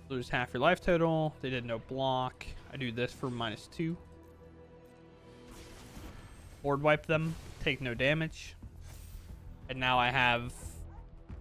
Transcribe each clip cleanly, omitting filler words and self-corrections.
Lose half your life total. They did no block. I do this for -2. Board wipe them. Take no damage. And now I have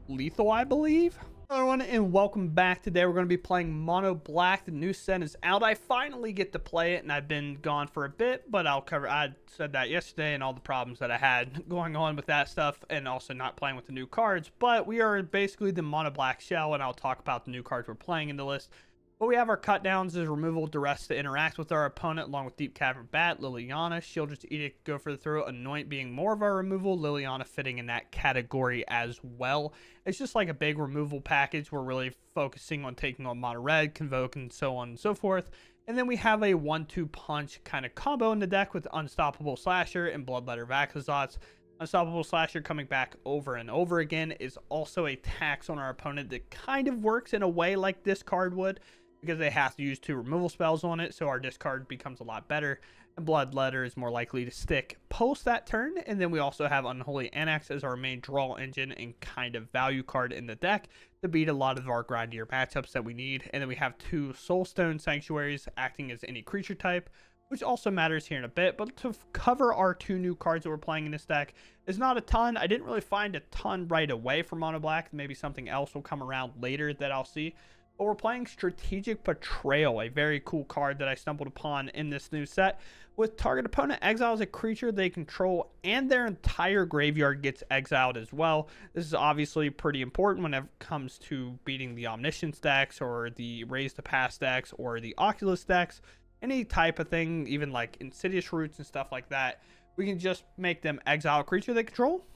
lethal, I believe. Hello everyone, and welcome back. Today we're going to be playing Mono Black. The new set is out. I finally get to play it, and I've been gone for a bit, but I said that yesterday and all the problems that I had going on with that stuff, and also not playing with the new cards. But we are basically the Mono Black shell, and I'll talk about the new cards we're playing in the list. But we have our cut downs as removal, duress to interact with our opponent, along with Deep Cavern Bat, Liliana, Shieldred's Edict, go for the throat, Anoint being more of our removal, Liliana fitting in that category as well. It's just like a big removal package. We're really focusing on taking on Mono Red, Convoke, and so on and so forth. And then we have a 1-2 punch kind of combo in the deck with Unstoppable Slasher and Bloodletter Vaxazots. Unstoppable Slasher coming back over and over again is also a tax on our opponent that kind of works in a way like this card would, because they have to use 2 removal spells on it, so our discard becomes a lot better, and Bloodletter is more likely to stick post that turn. And then we also have Unholy Annex as our main draw engine and kind of value card in the deck to beat a lot of our grindier matchups that we need. And then we have 2 Soulstone Sanctuaries acting as any creature type, which also matters here in a bit. But to cover our 2 new cards that we're playing in this deck is not a ton. I didn't really find a ton right away for Mono Black. Maybe something else will come around later that I'll see. But we're playing Strategic Betrayal, a very cool card that I stumbled upon in this new set. With target opponent exiles a creature they control, and their entire graveyard gets exiled as well. This is obviously pretty important when it comes to beating the Omniscience decks, or the Raise the Past decks, or the Oculus decks. Any type of thing, even like Insidious Roots and stuff like that. We can just make them exile a creature they control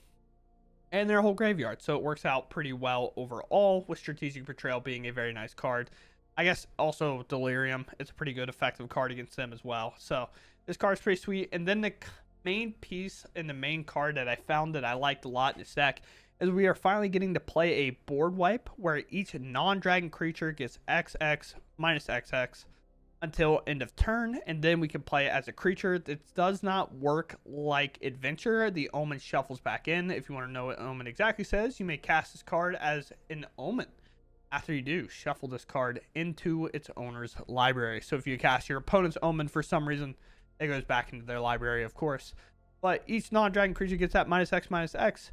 and their whole graveyard. So it works out pretty well overall, with Strategic Betrayal being a very nice card. I guess also Delirium, it's a pretty good effective card against them as well. So this card's pretty sweet. And then the main piece and the main card that I found that I liked a lot in this deck is we are finally getting to play a board wipe where each non-dragon creature gets XX minus XX until end of turn, and then we can play it as a creature. It does not work like Adventure. The Omen shuffles back in. If you want to know what Omen exactly says, you may cast this card as an Omen. After you do, shuffle this card into its owner's library. So if you cast your opponent's Omen for some reason, it goes back into their library, of course. But each non-dragon creature gets that -X,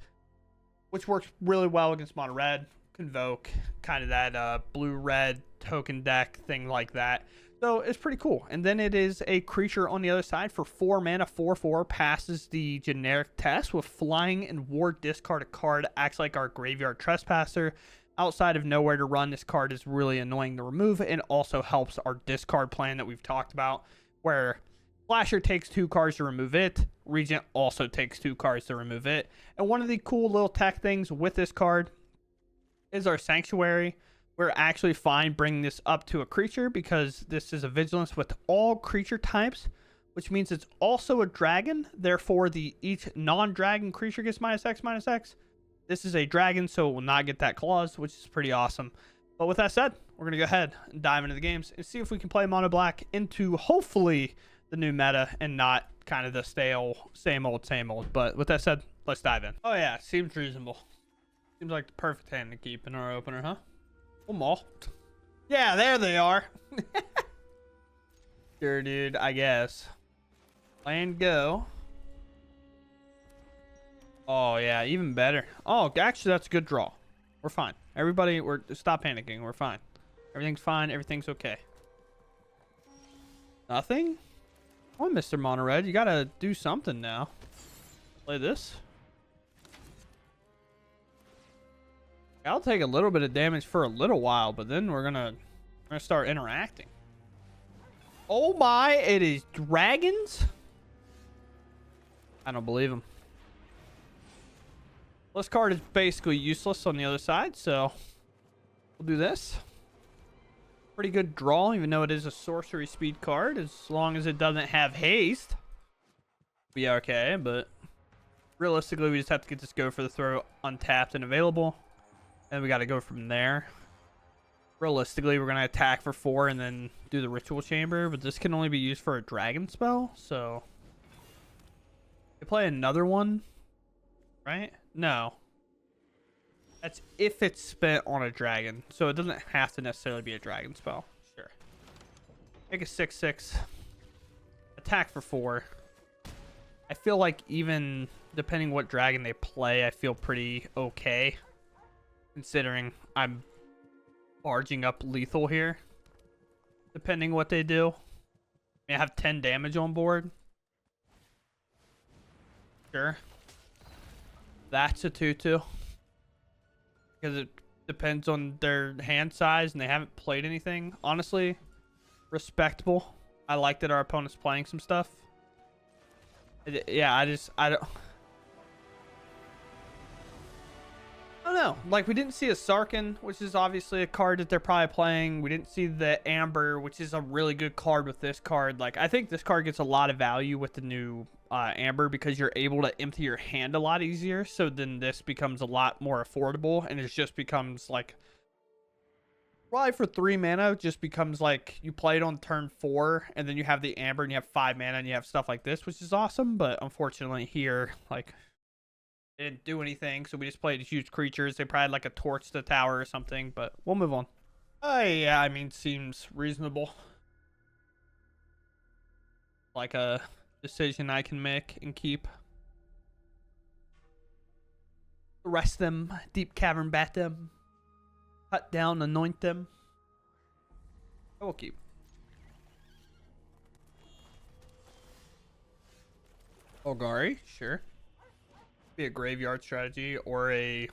which works really well against Mono Red, Convoke, kind of that blue-red token deck thing like that. So it's pretty cool. And then it is a creature on the other side for 4 mana, 4/4, passes the generic test with flying and ward, discard a card, acts like our graveyard trespasser. Outside of nowhere to run, this card is really annoying to remove, and also helps our discard plan that we've talked about, where Flasher takes 2 cards to remove it, Regent also takes 2 cards to remove it. And one of the cool little tech things with this card is our Sanctuary. We're actually fine bringing this up to a creature because this is a vigilance with all creature types, which means it's also a dragon. Therefore, each non-dragon creature gets -X. This is a dragon, so it will not get that clause, which is pretty awesome. But with that said, we're going to go ahead and dive into the games and see if we can play Mono Black into hopefully the new meta and not kind of the stale, same old, same old. But with that said, let's dive in. Oh yeah, seems reasonable. Seems like the perfect hand to keep in our opener, huh? More. Yeah, there they are. Sure, dude, I guess. And go. Oh, yeah, even better. Oh, actually, that's a good draw. We're fine. Everybody, stop panicking. We're fine. Everything's fine. Everything's okay. Nothing? Oh, Mr. Mono Red, you gotta do something now. Play this. I'll take a little bit of damage for a little while, but then we're gonna start interacting. Oh my, it is dragons? I don't believe him. This card is basically useless on the other side, so we'll do this. Pretty good draw, even though it is a sorcery speed card, as long as it doesn't have haste. Be okay, but realistically, we just have to get this go for the throw untapped and available. And we got to go from there. Realistically, we're going to attack for 4 and then do the Ritual Chamber. But this can only be used for a dragon spell. So, we play another one. Right? No. That's if it's spent on a dragon. So it doesn't have to necessarily be a dragon spell. Sure. Make a 6/6. Attack for 4. I feel like even depending what dragon they play, I feel pretty okay. Considering I'm barging up lethal here. Depending what they do. I have 10 damage on board. Sure. That's a 2/2. Because it depends on their hand size and they haven't played anything. Honestly, respectable. I like that our opponent's playing some stuff. Yeah, I don't know. Like, we didn't see a Sarkin, which is obviously a card that they're probably playing. We didn't see the Amber, which is a really good card with this card. Like, I think this card gets a lot of value with the new Amber because you're able to empty your hand a lot easier. So then this becomes a lot more affordable, and it just becomes like, probably for 3 mana, it just becomes like you play it on turn 4, and then you have the Amber, and you have 5 mana, and you have stuff like this, which is awesome. But unfortunately here, like, they didn't do anything, so we just played huge creatures. They probably had like a torch to the tower or something, but we'll move on. Yeah, I mean, seems reasonable. Like a decision I can make and keep. Arrest them, deep cavern bat them, cut down, anoint them. I will keep. Olgari, sure. Be a graveyard strategy or a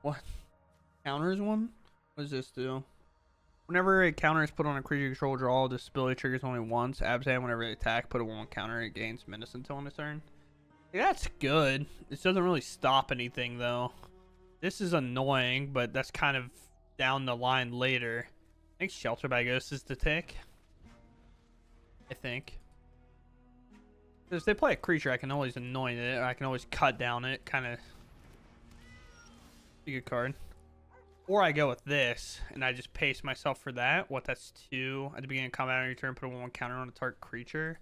what? Counters one? What does this do? Whenever a counter is put on a creature control, draw. This ability triggers only once. Abzan, whenever they attack, put a 1 counter. It gains menace until end of turn. Yeah, that's good. This doesn't really stop anything though. This is annoying, but that's kind of down the line later. I think Shelter by Ghost is the tick. I think. Because if they play a creature, I can always anoint it. Or I can always cut down it. Kind of a good card. Or I go with this, and I just pace myself for that. What, that's 2. At the beginning of combat on your turn, put a 1 counter on a target creature.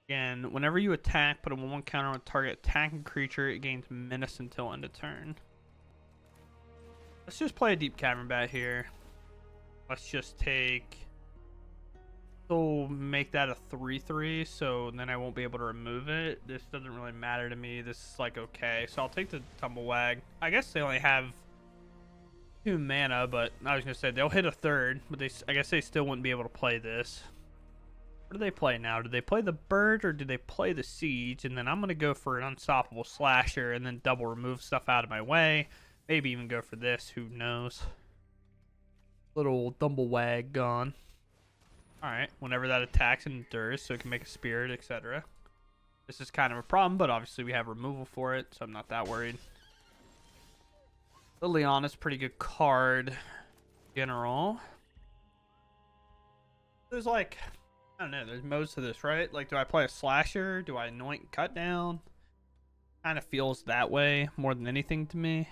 Again, whenever you attack, put a 1 counter on a target attacking creature. It gains menace until end of turn. Let's just play a deep cavern bat here. Let's just take... So make that a 3/3, so then I won't be able to remove it. This doesn't really matter to me. This is like okay. So I'll take the Tumblewag. I guess they only have 2 mana, but I was gonna say they'll hit a 3rd, but I guess they still wouldn't be able to play this. What do they play now? Do they play the bird or do they play the siege? And then I'm gonna go for an unstoppable slasher and then double remove stuff out of my way. Maybe even go for this. Who knows? Little Tumblewag gone. Alright, whenever that attacks and endures, so it can make a spirit, etc. This is kind of a problem, but obviously we have removal for it, so I'm not that worried. Liliana's a pretty good card. General. There's like, I don't know, there's modes to this, right? Like, do I play a slasher? Do I anoint and cut down? Kind of feels that way more than anything to me.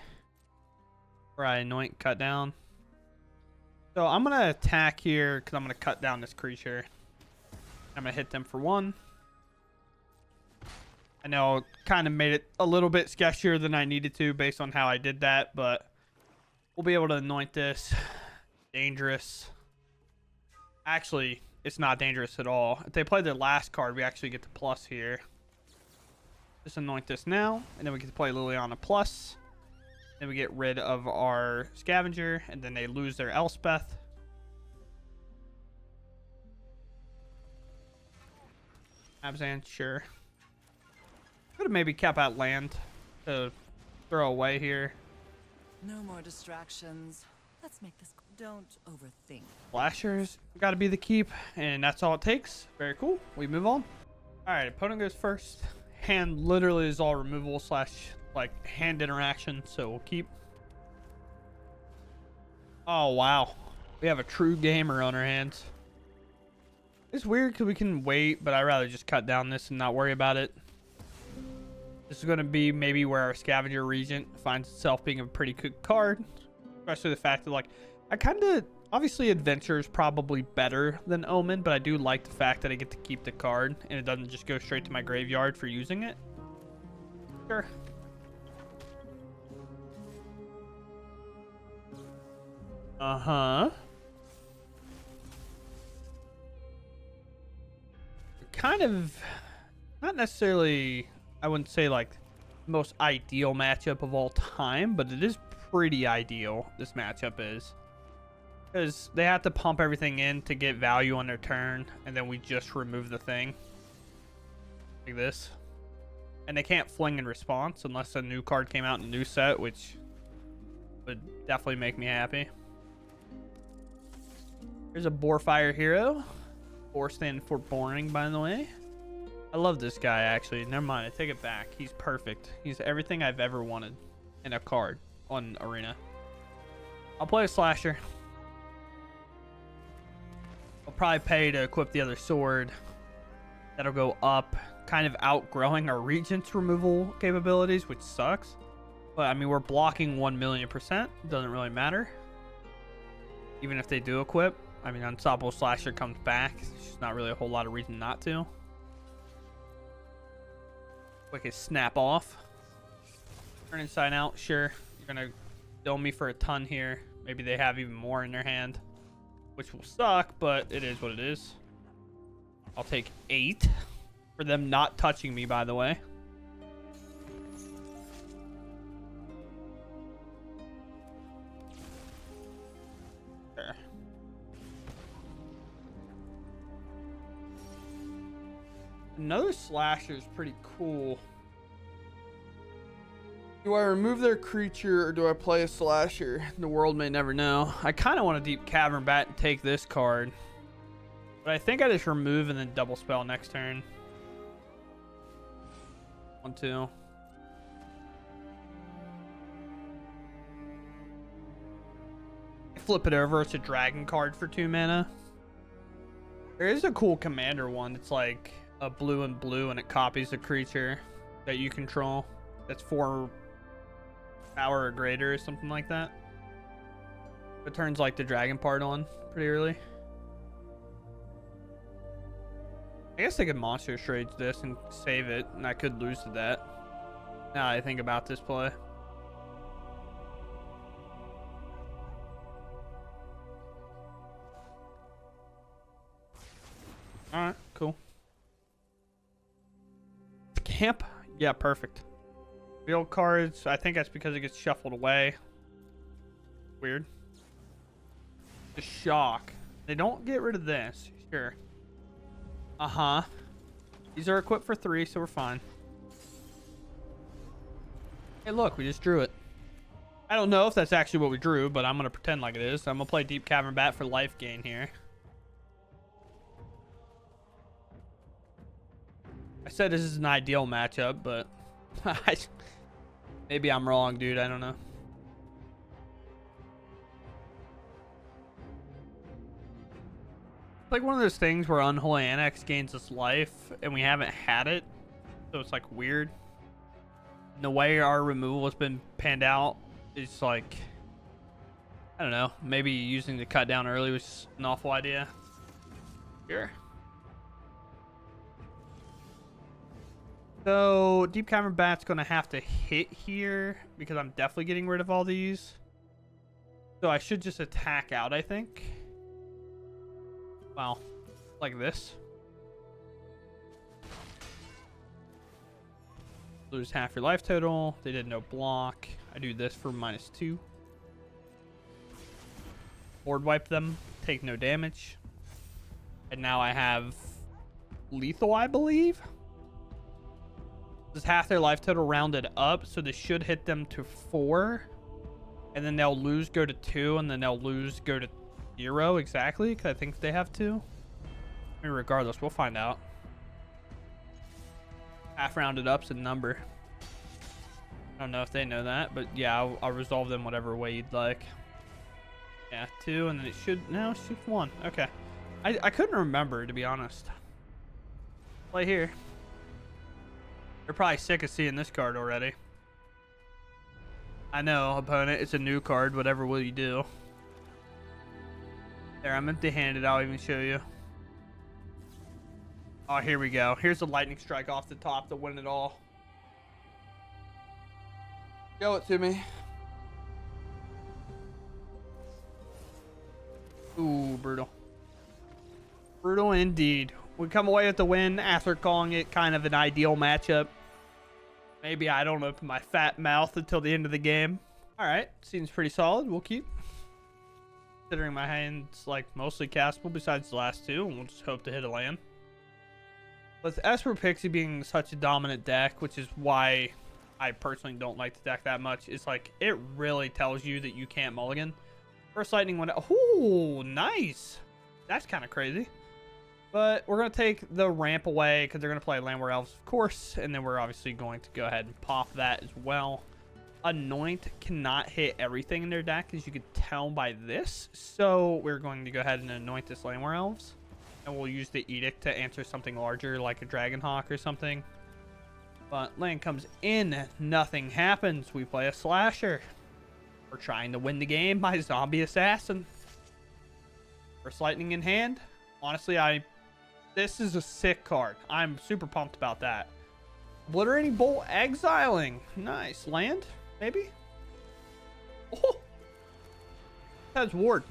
Or I anoint and cut down. So I'm going to attack here because I'm going to cut down this creature. I'm going to hit them for 1. I know kind of made it a little bit sketchier than I needed to based on how I did that, but we'll be able to anoint this. Dangerous. Actually, it's not dangerous at all. If they play their last card, we actually get the plus here. Just anoint this now, and then we get to play Liliana plus. Then we get rid of our scavenger, and then they lose their Elspeth. Abzan, sure. Could have maybe kept out land to throw away here. No more distractions. Let's make this. Don't overthink. Flashers got to be the keep, and that's all it takes. Very cool. We move on. All right, opponent goes first. Hand literally is all removal slash like hand interaction, so we'll keep. Oh wow, we have a true gamer on our hands. It's weird because we can wait, but I'd rather just cut down this and not worry about it. This is going to be maybe where our Scavenger Regent finds itself being a pretty good card, especially the fact that like I kind of Obviously, Adventure is probably better than Omen, but I do like the fact that I get to keep the card and it doesn't just go straight to my graveyard for using it. Sure. Uh-huh. Kind of, not necessarily, I wouldn't say like most ideal matchup of all time, but it is pretty ideal, this matchup is. Because they have to pump everything in to get value on their turn, and then we just remove the thing. Like this. And they can't fling in response unless a new card came out in a new set, which would definitely make me happy. Here's a Borefire hero. Bore standing for boring, by the way. I love this guy, actually. Never mind, I take it back. He's perfect. He's everything I've ever wanted in a card on Arena. I'll play a Slasher. I'll probably pay to equip the other sword. That'll go up, kind of outgrowing our Regent's removal capabilities, which sucks. But, I mean, we're blocking 1,000,000%. Doesn't really matter. Even if they do equip. I mean, Unstoppable Slasher comes back. There's just not really a whole lot of reason not to. Wicked Snap Off. Turn inside out. Sure. You're going to bill me for a ton here. Maybe they have even more in their hand. Which will suck, but it is what it is. I'll take 8. For them not touching me, by the way. There. Another Slasher is pretty cool. Do I remove their creature or do I play a Slasher? The world may never know. I kind of want a Deep Cavern Bat and take this card. But I think I just remove and then double spell next turn. 1, 2. Flip it over. It's a dragon card for 2 mana. There is a cool commander one. It's like a blue and blue and it copies a creature that you control. That's 4 power or greater or something like that. It turns like the dragon part on pretty early. I guess they could monster trade this and save it, and I could lose to that. Now I think about this play. Alright, cool. Camp? Yeah, perfect. Field cards, I think that's because it gets shuffled away. Weird. The Shock. They don't get rid of this. Sure. Uh-huh. These are equipped for 3, so we're fine. Hey, look, we just drew it. I don't know if that's actually what we drew, but I'm going to pretend like it is. I'm going to play Deep Cavern Bat for life gain here. I said this is an ideal matchup, but maybe I'm wrong, dude. I don't know. It's like one of those things where Unholy Annex gains us life, and we haven't had it, so it's like weird. And the way our removal has been panned out is like, I don't know. Maybe using the cut down early was an awful idea. Sure. So, Deep Cavern Bat's going to have to hit here because I'm definitely getting rid of all these. So, I should just attack out, I think. Well, like this. Lose half your life total. They did no block. I do this for -2. Board wipe them. Take no damage. And now I have lethal, I believe. This is half their life total rounded up, so this should hit them to 4. And then they'll lose, go to 2, and then they'll lose, go to 0 exactly, because I think they have 2. I mean, regardless, we'll find out. Half rounded up's a number. I don't know if they know that, but yeah, I'll resolve them whatever way you'd like. Yeah, 2, and then it should, no, it's just 1. Okay. I couldn't remember, to be honest. Play here. They're probably sick of seeing this card already. I know, opponent. It's a new card. Whatever will you do? There, I'm empty-handed. I'll even show you. Oh, here we go. Here's the lightning strike off the top to win it all. Show it to me. Ooh, brutal. Brutal indeed. We come away with the win after calling it kind of an ideal matchup. Maybe I don't open my fat mouth until the end of the game. All right, seems pretty solid. We'll keep. Considering my hand's like mostly castable besides the last two, and we'll just hope to hit a land. With Esper Pixie being such a dominant deck, which is why I personally don't like the deck that much, it's like it really tells you that you can't mulligan. First Lightning went out. Oh, nice. That's kind of crazy. But we're going to take the ramp away because they're going to play Landward Elves, of course. And then we're obviously going to go ahead and pop that as well. Anoint cannot hit everything in their deck, as you could tell by this. So we're going to go ahead and anoint this Landward Elves. And we'll use the Edict to answer something larger like a Dragonhawk or something. But land comes in. Nothing happens. We play a Slasher. We're trying to win the game by Zombie Assassin. First Lightning in hand. Honestly, this is a sick card. I'm super pumped about that. Obliterating Bolt, exiling. Nice. Land, maybe? Oh! That's Ward.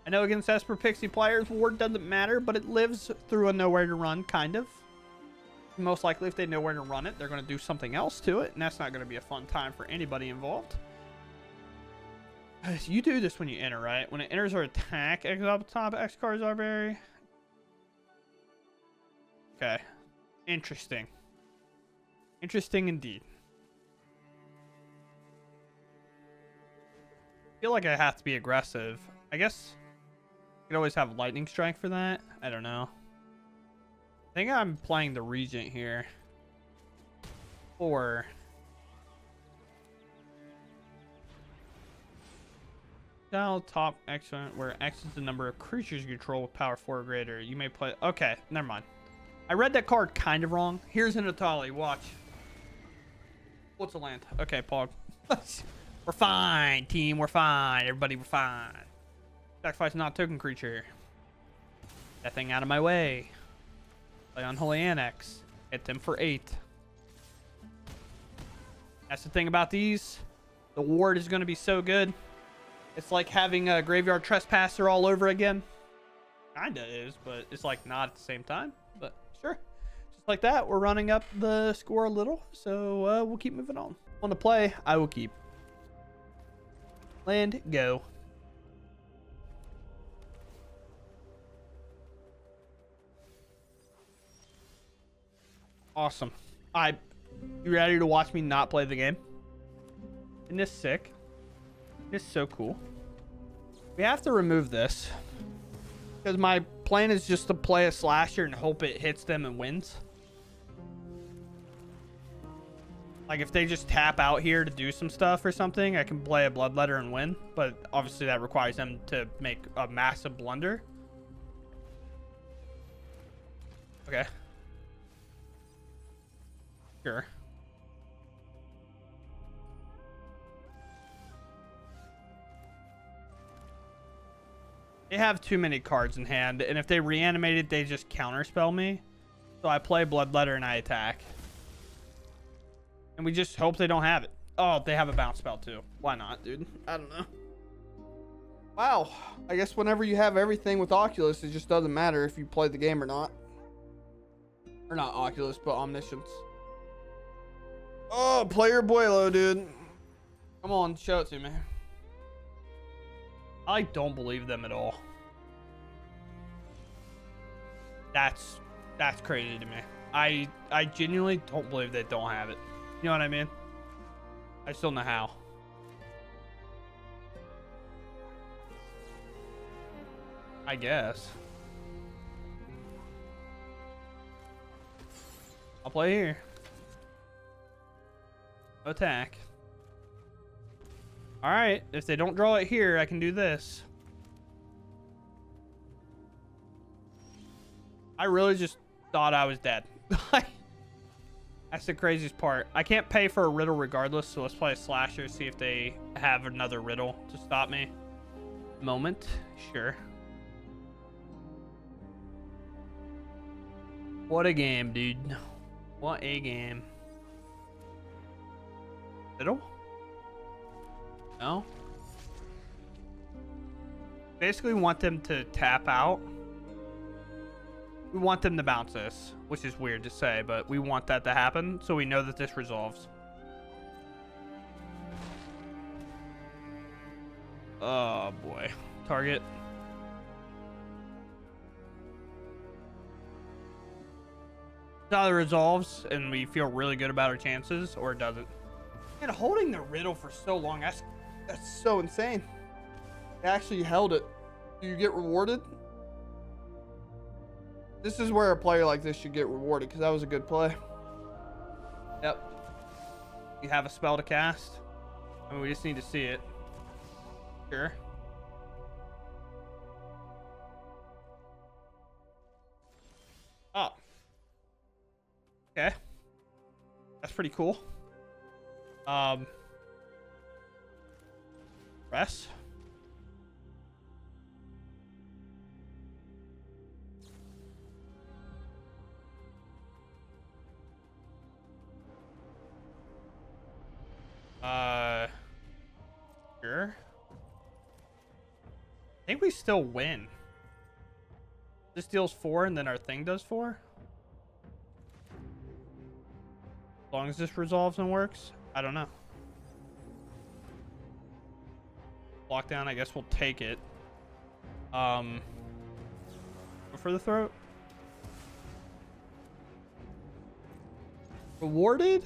I know against Esper Pixie players, Ward doesn't matter, but it lives through a nowhere to run, kind of. Most likely, if they know where to run it, they're going to do something else to it, and that's not going to be a fun time for anybody involved. You do this when you enter, right? When it enters or attack, exile the top X cards are very... Okay. Interesting. Interesting indeed. I feel like I have to be aggressive. I guess I could always have Lightning Strike for that. I don't know. I think I'm playing the Regent here. Or... top excellent, where X is the number of creatures you control with power 4 or greater. You may play... Okay, never mind. I read that card kind of wrong. Here's an Atali. Watch. What's a land? Okay, Pog. We're fine, team. We're fine. Everybody, we're fine. Sacrifice not token creature. That thing out of my way. Play Unholy Annex. Hit them for 8. That's the thing about these. The ward is going to be so good. It's like having a Graveyard Trespasser all over again. Kinda is, but it's like not at the same time. But sure. Just like that, we're running up the score a little. So we'll keep moving on. On the play, I will keep. Land, go. Awesome. You ready to watch me not play the game? Isn't this sick? It's so cool. We have to remove this because my plan is just to play a Slasher and hope it hits them and wins. Like if they just tap out here to do some stuff or something, I can play a Bloodletter and win. But obviously that requires them to make a massive blunder. Okay. Sure. They have too many cards in hand, and if they reanimate it, they just counterspell me. So I play Bloodletter and I attack. And we just hope they don't have it. Oh, they have a bounce spell too. Why not, dude? I don't know. Wow. I guess whenever you have everything with Oculus, it just doesn't matter if you play the game or not. Or not Oculus, but Omniscience. Oh, player Boilo, dude. Come on, show it to me. I don't believe them at all. That's crazy to me. I genuinely don't believe they don't have it. You know what I mean? I still don't know how. I guess. I'll play here. Attack. Alright, if they don't draw it here, I can do this. I really just thought I was dead. That's the craziest part. I can't pay for a riddle regardless, so let's play a Slasher, see if they have another riddle to stop me. Moment. Sure. What a game, dude. What a game. Middle? No? Basically want them to tap out. We want them to bounce this, which is weird to say, but we want that to happen so we know that this resolves. Oh boy. Target. It either resolves and we feel really good about our chances, or it doesn't. And holding the riddle for so long, that's so insane. They actually held it. Do you get rewarded? This is where a player like this should get rewarded, because that was a good play. Yep. You have a spell to cast. I mean, we just need to see it. Sure. Oh. Okay. That's pretty cool. Press. Sure. I think we still win. This deals 4 and then our thing does 4. As long as this resolves and works. I don't know. Lockdown, I guess we'll take it. Go for the throat. Rewarded?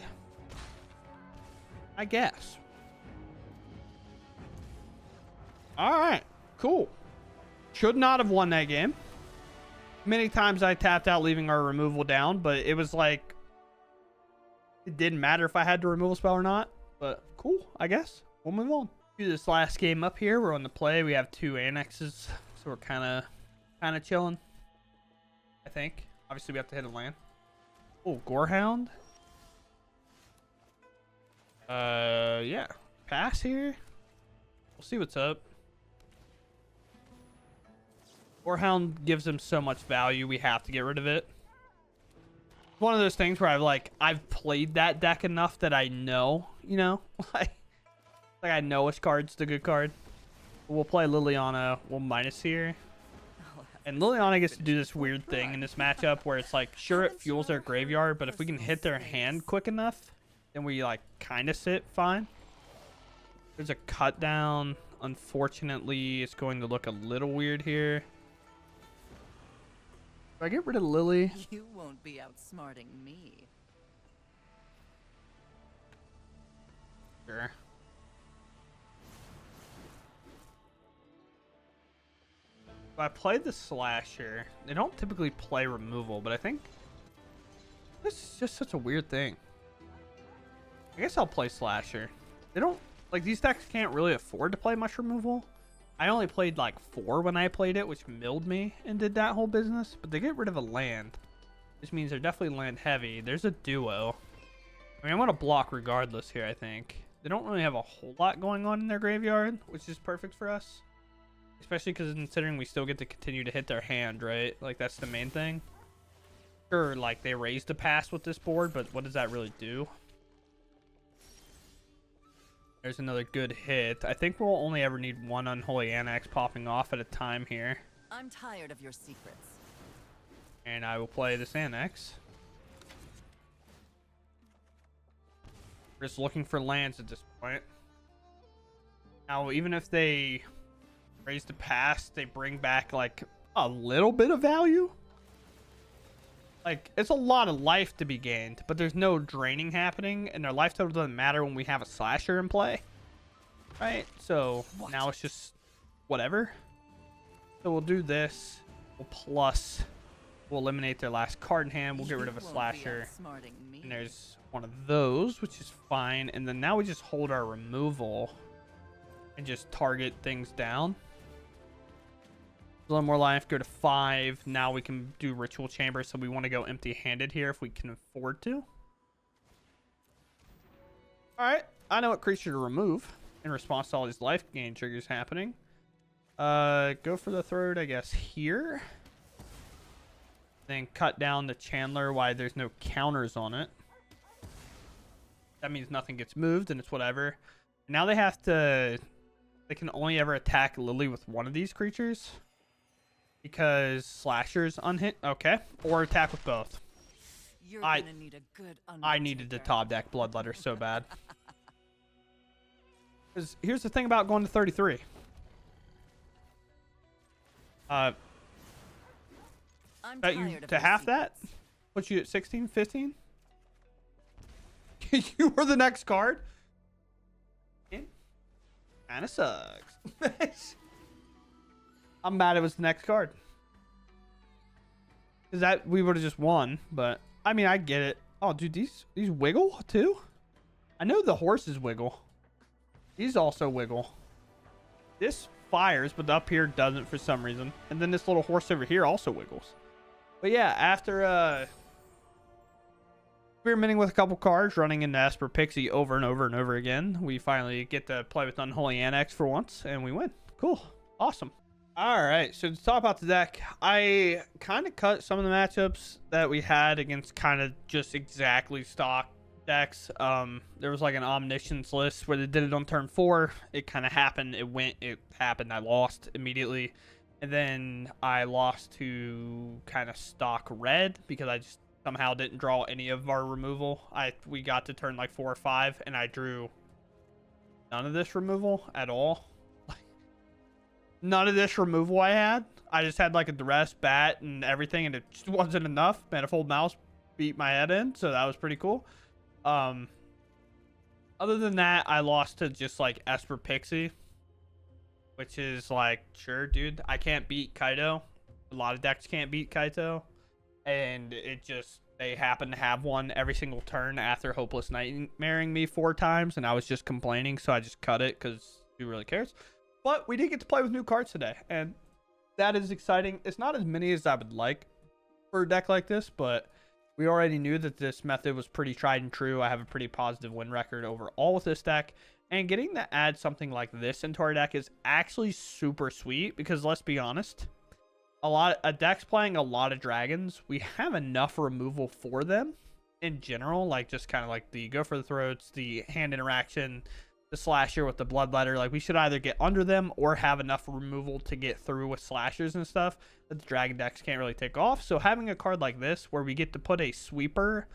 I guess. Alright, cool. Should not have won that game. Many times I tapped out leaving our removal down, but it was like it didn't matter if I had to removal spell or not. But cool, I guess. We'll move on. Do this last game up here. We're on the play. We have 2 annexes, so we're kind of chilling. I think. Obviously, we have to hit a land. Oh, Gorehound. Yeah. Pass here. We'll see what's up. Gorehound gives him so much value, we have to get rid of it. It's one of those things where I've played that deck enough that I know, you know, like I know which card's the good card. We'll play Liliana. We'll minus here. And Liliana gets to do this weird thing in this matchup where it's like, sure, it fuels their graveyard, but if we can hit their hand quick enough, then we like kind of sit fine. There's a cut down. Unfortunately, it's going to look a little weird here. Do I get rid of Lily? You won't be outsmarting me. Sure. If I play the Slasher, they don't typically play removal, but I think this is just such a weird thing. I guess I'll play Slasher. They don't, like, these decks can't really afford to play much removal. I only played like 4 when I played it, which milled me and did that whole business. But they get rid of a land, which means they're definitely land heavy. There's a duo. I mean, I'm going to block regardless here, I think. They don't really have a whole lot going on in their graveyard, which is perfect for us. Especially because considering we still get to continue to hit their hand, right? Like, that's the main thing. Sure, like, they raised a pass with this board, but what does that really do? There's another good hit. I think we'll only ever need 1 Unholy Annex popping off at a time here. I'm tired of your secrets. And I will play this Annex. We're just looking for lands at this point. Now, even if they raise the pass, they bring back like a little bit of value. Like, it's a lot of life to be gained, but there's no draining happening, and their life total doesn't matter when we have a Slasher in play. Right? So, now it's just whatever. So we'll do this. We'll eliminate their last card in hand. We'll get rid of a Slasher. And there's one of those, which is fine. And then now we just hold our removal and just target things down. A little more life, go to 5. Now we can do Ritual Chamber, so we want to go empty-handed here if we can afford to. Alright, I know what creature to remove in response to all these life gain triggers happening. Go for the third, I guess, here. Then cut down the Chandler while there's no counters on it. That means nothing gets moved and it's whatever. Now they have to... They can only ever attack Lily with one of these creatures. Because Slasher's unhit. Okay. Or attack with both. You're gonna need a good I needed the top deck Bloodletter so bad. Because here's the thing about going to 33. I'm Bet you tired of to half that? Put you at 16, 15? You were the next card? Kinda sucks. I'm mad it was the next card. Cause that we would have just won, but I mean I get it. Oh dude, these wiggle too? I know the horses wiggle. These also wiggle. This fires, but up here doesn't for some reason. And then this little horse over here also wiggles. But yeah, after experimenting with a couple cards, running into Esper Pixie over and over and over again, we finally get to play with Unholy Annex for once, and we win. Cool. Awesome. All right, so to talk about the deck, I kind of cut some of the matchups that we had against kind of just exactly stock decks. There was like an Omniscience list where they did it on turn 4. It kind of happened. It happened. I lost immediately. And then I lost to kind of stock red because I just somehow didn't draw any of our removal. We got to turn like 4 or 5 and I drew none of this removal at all. None of this removal I had. I just had like a duress, bat, and everything, and it just wasn't enough. Manifold Mouse beat my head in, so that was pretty cool. Other than that, I lost to just like Esper Pixie, which is like, sure, dude, I can't beat Kaito. A lot of decks can't beat Kaito, and it just, they happen to have one every single turn after Hopeless Nightmaring me 4 times, and I was just complaining, so I just cut it because who really cares? But we did get to play with new cards today, and that is exciting. It's not as many as I would like for a deck like this, but we already knew that this method was pretty tried and true. I have a pretty positive win record overall with this deck, and getting to add something like this into our deck is actually super sweet because let's be honest, a deck's playing a lot of dragons. We have enough removal for them in general, like just kind of like the go for the throats, the hand interaction, the Slasher with the Bloodletter. Like we should either get under them or have enough removal to get through with Slashers and stuff that the dragon decks can't really take off. So having a card like this where we get to put a sweeper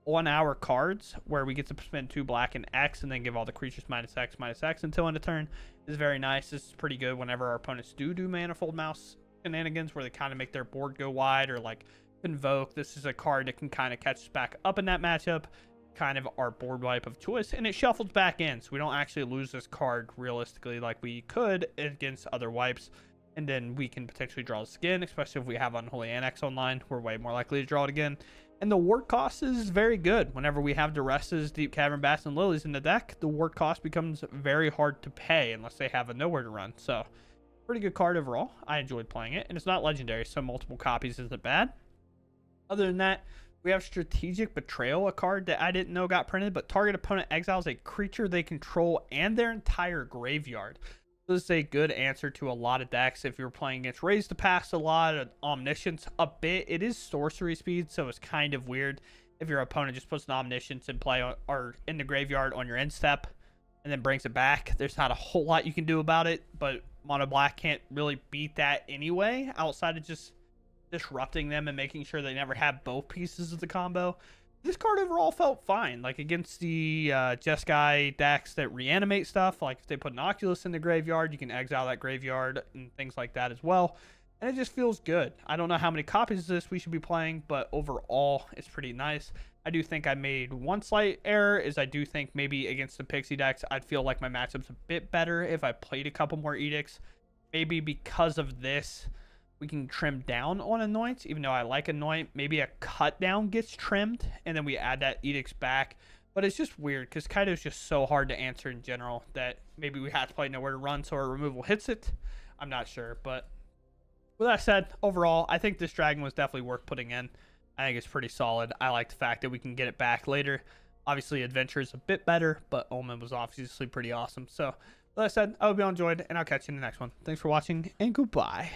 on our cards where we get to spend 2 black and X and then give all the creatures -X until end of turn is very nice. This is pretty good whenever our opponents do Manifold Mouse shenanigans where they kind of make their board go wide or like Convoke. This is a card that can kind of catch us back up in that matchup, kind of our board wipe of choice, and it shuffles back in so we don't actually lose this card realistically like we could against other wipes, and then we can potentially draw this again, especially if we have Unholy Annex online. We're way more likely to draw it again, and the ward cost is very good. Whenever we have Duresses, Deep Cavern Bats, and Lilies in the deck, the ward cost becomes very hard to pay unless they have a nowhere to run. So pretty good card overall. I enjoyed playing it, and it's not legendary, so multiple copies isn't bad. Other than that, we have Strategic Betrayal, a card that I didn't know got printed, but target opponent exiles a creature they control and their entire graveyard. This is a good answer to a lot of decks. If you're playing against Raise to Pass a lot, Omniscience a bit, it is sorcery speed, so it's kind of weird if your opponent just puts an Omniscience in play or in the graveyard on your end step and then brings it back. There's not a whole lot you can do about it, but Mono Black can't really beat that anyway, outside of just disrupting them and making sure they never have both pieces of the combo. This card overall felt fine. Like against the Jeskai decks that reanimate stuff, like if they put an Oculus in the graveyard, you can exile that graveyard and things like that as well. And it just feels good. I don't know how many copies of this we should be playing, but overall it's pretty nice. I do think I made one slight error, is I do think maybe against the Pixie decks, I'd feel like my matchup's a bit better if I played a couple more Edicts. Maybe because of this, we can trim down on Anoint, even though I like Anoint. Maybe a cut down gets trimmed, and then we add that Edicts back. But it's just weird, because Kaito's just so hard to answer in general, that maybe we have to play Nowhere to Run so our removal hits it. I'm not sure, but with that said, overall, I think this Dragon was definitely worth putting in. I think it's pretty solid. I like the fact that we can get it back later. Obviously, Adventure is a bit better, but Omen was obviously pretty awesome. So, with that said, I hope you all enjoyed, and I'll catch you in the next one. Thanks for watching, and goodbye.